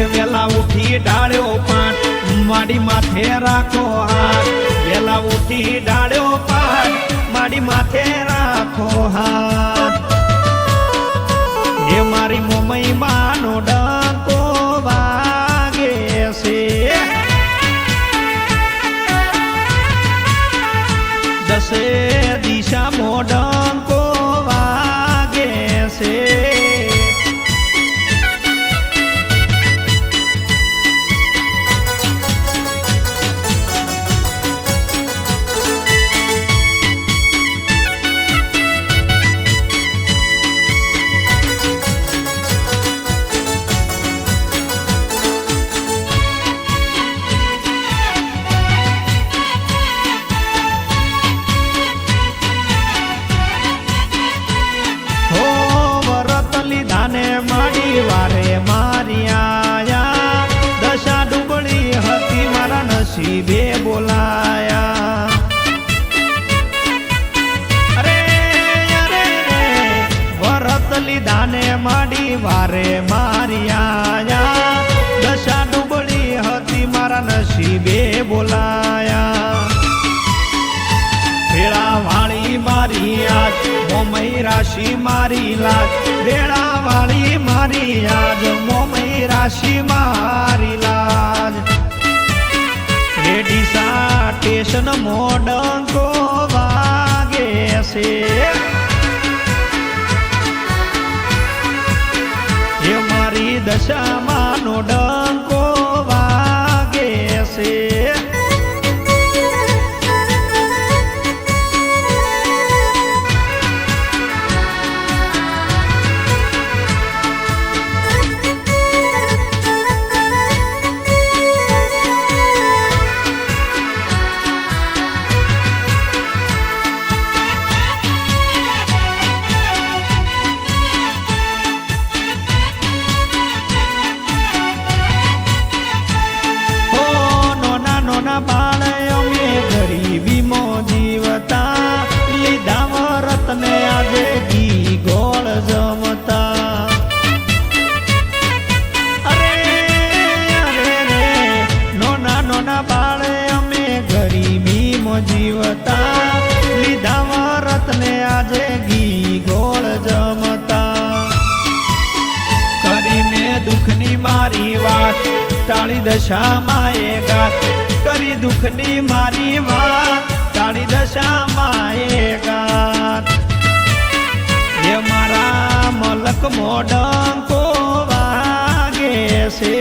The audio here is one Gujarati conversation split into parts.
એ વેલા ઉઠી ડાળ્યો પાન માડી માથે રાખો હાથ વેલા ઉઠી ડાળ્યો પાન માડી માથે રાખો હાથ એ મારી મોમઈ માનો ડંકો વાગે છે દસે દિશા મોડંકો વાગે છે માડી વારે મારી આયા દશા ડુબળી હતી મારા નસીબે બોલાયા અરે અરે વરત લીધા ને માડી વારે મારી આયા દશા ડુબળી હતી મારા નસીબે બોલાયા ભેળા વાળી મારી આજ મોમઈ રાશિ મારી લાજ ભેળા વાળી મારી આજ મોમઈ રાશિ મારી લાજ ડીસા સ્ટેશન મોડંકો વાગે છે એ મારી દશામાંનો ડંકો વાગે છે બાળયો મે ગરીબીમાં જીવતા લીધા વરતને આજે ઘી ગોળ જમતા અરે અરે રે નોના નોના બાળયો મે ગરીબીમાં જીવતા લીધા વરતને આજે ઘી ગોળ જમતા કરીને દુઃખની મારી વાત ટાળી દશામાં એ ગાત કરી દુઃખની મારી વાત ટાળી દશામાં એ ગાત એ મારા મલક મોડંકો વાગે છે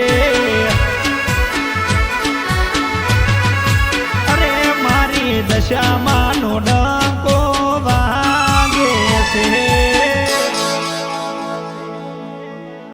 અરે મારી દશામાં નો ડંકો